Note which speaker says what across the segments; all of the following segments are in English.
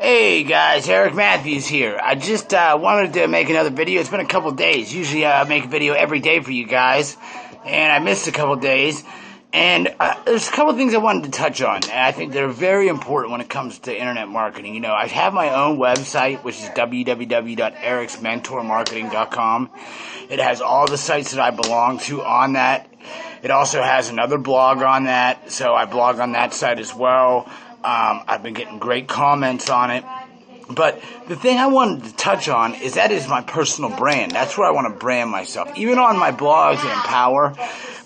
Speaker 1: Hey guys, Eric Matthews here. I just wanted to make another video. It's been a couple days. Usually I make a video every day for you guys, and I missed a couple days. And there's a couple things I wanted to touch on, and I think they're very important when it comes to internet marketing. You know, I have my own website, which is www.ericsmentormarketing.com. It has all the sites that I belong to on that. It also has another blog on that, so I blog on that site as well. I've been getting great comments on it. But the thing I wanted to touch on is that is my personal brand. That's where I want to brand myself. Even on my blogs in Empower,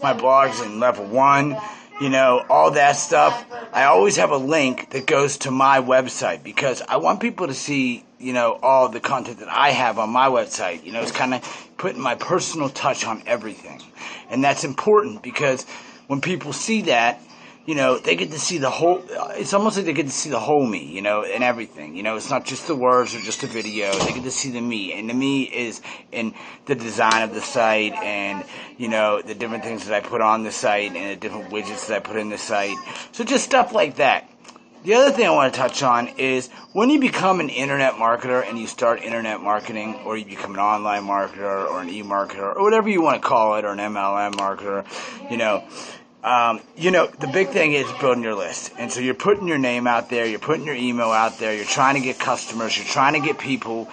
Speaker 1: my blogs in Level 1, you know, all that stuff, I always have a link that goes to my website because I want people to see, you know, all the content that I have on my website. You know, it's kind of putting my personal touch on everything. And that's important because when people see that, you know, they get to see the whole, it's almost like they get to see the whole me, you know, and everything. You know, it's not just the words or just a video. They get to see the me. And the me is in the design of the site and, you know, the different things that I put on the site and the different widgets that I put in the site. So just stuff like that. The other thing I want to touch on is when you become an internet marketer and you start internet marketing, or you become an online marketer or an e-marketer or whatever you want to call it, or an MLM marketer, you know, the big thing is building your list. And so you're putting your name out there, you're putting your email out there, you're trying to get customers, you're trying to get people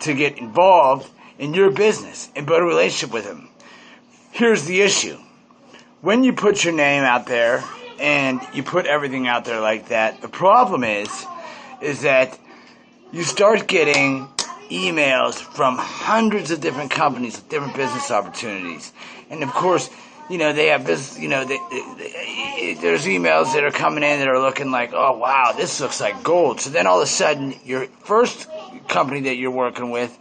Speaker 1: to get involved in your business and build a relationship with them. Here's the issue. When you put your name out there and you put everything out there like that, the problem is that you start getting emails from hundreds of different companies with different business opportunities. And of course, you know, they have business, you know, there's emails that are coming in that are looking like, oh, wow, this looks like gold. So then all of a sudden, your first company that you're working with,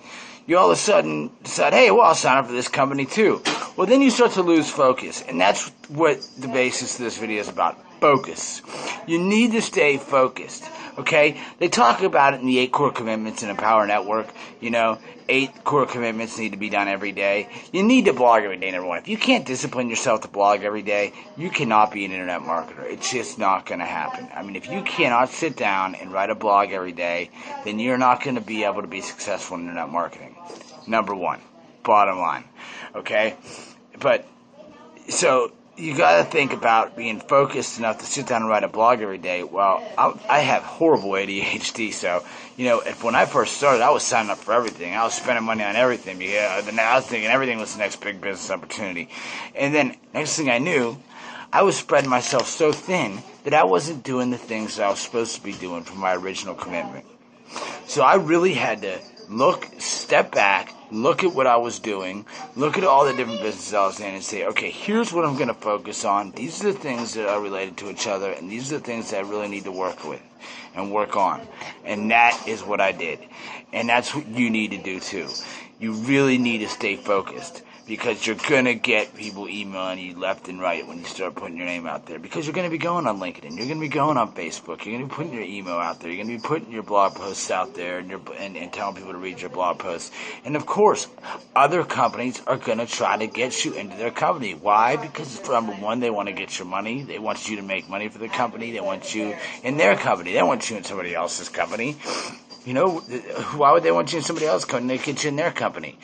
Speaker 1: you all of a sudden decide, hey, well, I'll sign up for this company too. Well, then you start to lose focus. And that's what the basis of this video is about, focus. You need to stay focused, okay? They talk about it in the 8 core commitments in Empower Network, you know, 8 core commitments need to be done every day. You need to blog every day, number one. If you can't discipline yourself to blog every day, you cannot be an internet marketer. It's just not going to happen. I mean, if you cannot sit down and write a blog every day, then you're not going to be able to be successful in internet marketing. Number one, bottom line, okay? But, so, you got to think about being focused enough to sit down and write a blog every day. Well, I have horrible ADHD, so, you know, when I first started, I was signing up for everything. I was spending money on everything. Yeah, I was thinking everything was the next big business opportunity. And then, next thing I knew, I was spreading myself so thin that I wasn't doing the things that I was supposed to be doing for my original commitment. So I really had to step back, look at what I was doing, look at all the different businesses I was in, and say, okay, here's what I'm going to focus on. These are the things that are related to each other, and these are the things that I really need to work with and work on. And that is what I did. And that's what you need to do too. You really need to stay focused, because you're going to get people emailing you left and right when you start putting your name out there. Because you're going to be going on LinkedIn. You're going to be going on Facebook. You're going to be putting your email out there. You're going to be putting your blog posts out there and telling people to read your blog posts. And, of course, other companies are going to try to get you into their company. Why? Because, number one, they want to get your money. They want you to make money for the company. They want you in their company. They don't want you in somebody else's company. You know, why would they want you in somebody else's company? They get you in their company.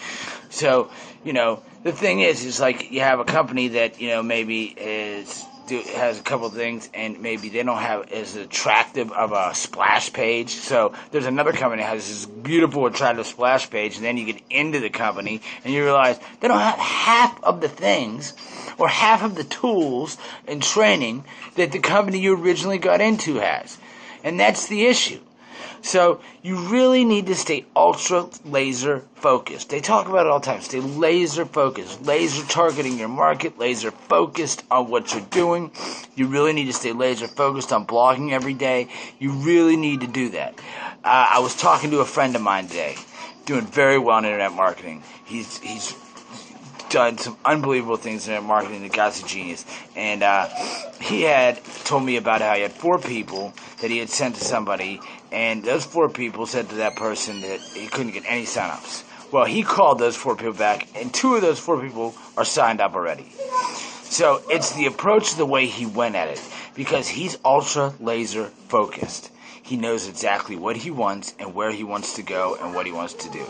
Speaker 1: So, you know, the thing is like you have a company that, you know, maybe has a couple of things, and maybe they don't have as attractive of a splash page. So there's another company that has this beautiful, attractive splash page, and then you get into the company, and you realize they don't have half of the things or half of the tools and training that the company you originally got into has. And that's the issue. So you really need to stay ultra laser focused. They talk about it all the time. Stay laser focused, laser targeting your market, laser focused on what you're doing. You really need to stay laser focused on blogging every day. You really need to do that. I was talking to a friend of mine today, doing very well in internet marketing. He's done some unbelievable things in internet marketing. The guy's a genius. And he had told me about how he had 4 people that he had sent to somebody, and those 4 people said to that person that he couldn't get any sign-ups. Well, he called those 4 people back, and 2 of those 4 people are signed up already. So it's the approach, the way he went at it, because he's ultra laser focused. He knows exactly what he wants and where he wants to go and what he wants to do.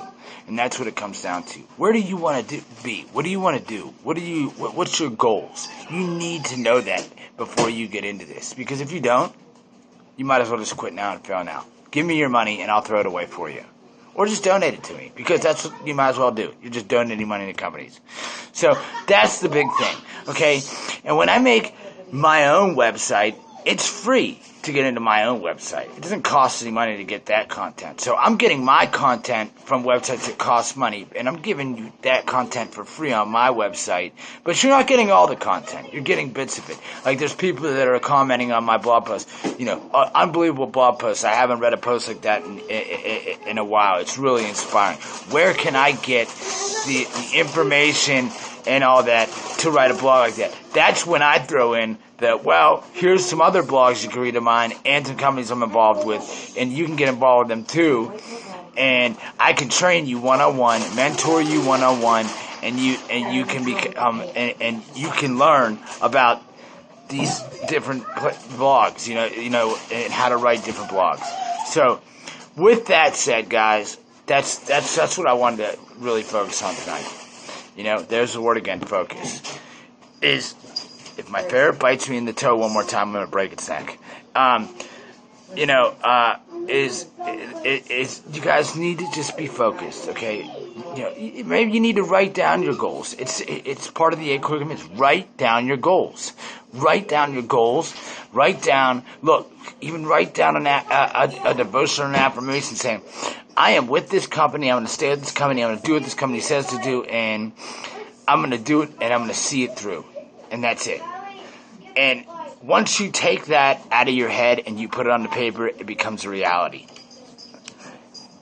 Speaker 1: And that's what it comes down to. Where do you want to be? What do you want to do? What's your goals? You need to know that before you get into this. Because if you don't, you might as well just quit now and fail now. Give me your money and I'll throw it away for you. Or just donate it to me, because that's what you might as well do. You're just donating money to companies. So that's the big thing, okay? And when I make my own website, it's free to get into my own website. It doesn't cost any money to get that content. So I'm getting my content from websites that cost money, and I'm giving you that content for free on my website. But you're not getting all the content. You're getting bits of it. Like, there's people that are commenting on my blog post, unbelievable blog posts. I haven't read a post like that in a while. It's really inspiring. Where can I get the information and all that to write a blog like that? That's when I throw in here's some other blogs you can read of mine and some companies I'm involved with, and you can get involved with them too. And I can train you one-on-one, mentor you one-on-one, and you can become and you can learn about these different blogs, and how to write different blogs. So, with that said, guys, that's what I wanted to really focus on tonight. There's the word again, focus. If my ferret bites me in the toe one more time, I'm going to break its neck. You guys need to just be focused, okay? Maybe you need to write down your goals. It's part of the 8 core commitments. Write down your goals. Write down your goals. Write down a devotion or an affirmation saying, I am with this company, I'm going to stay with this company, I'm going to do what this company says to do, and I'm going to do it, and I'm going to see it through. And that's it. And once you take that out of your head and you put it on the paper, it becomes a reality.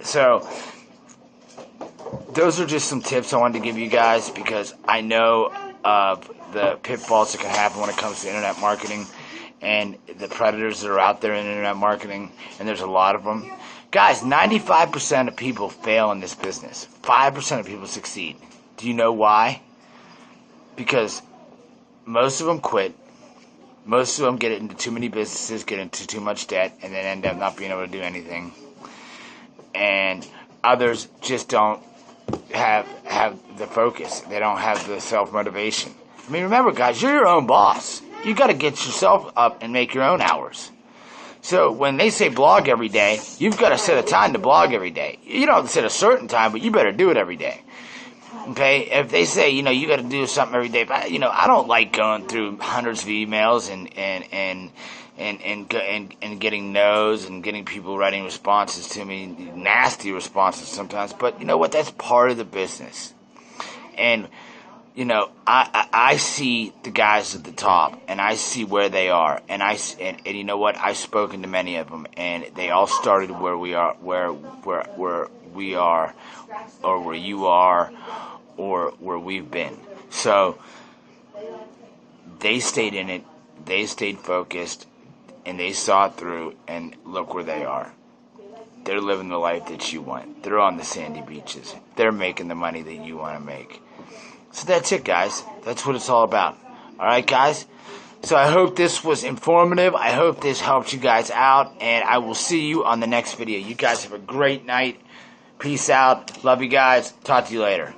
Speaker 1: So, those are just some tips I wanted to give you guys, because I know of the pitfalls that can happen when it comes to internet marketing and the predators that are out there in internet marketing, and there's a lot of them. Guys, 95% of people fail in this business. 5% of people succeed. Do you know why? Because most of them quit. Most of them get into too many businesses, get into too much debt, and then end up not being able to do anything. And others just don't have the focus. They don't have the self-motivation. I mean, remember, guys, you're your own boss. You got to get yourself up and make your own hours. So when they say blog every day, you've got to set a time to blog every day. You don't have to set a certain time, but you better do it every day. Okay, if they say, you got to do something every day, but, I don't like going through hundreds of emails and getting no's and getting people writing responses to me, nasty responses sometimes. But you know what? That's part of the business. And, I see the guys at the top, and I see where they are, and you know what? I've spoken to many of them, and they all started where we are, where we are, or where you are, or where we've been. So they stayed in it, they stayed focused, and they saw it through, and look where they are. They're living the life that you want. They're on the sandy beaches. They're making the money that you want to make. So that's it, guys. That's what it's all about. Alright, guys? So I hope this was informative. I hope this helped you guys out, and I will see you on the next video. You guys have a great night. Peace out. Love you guys. Talk to you later.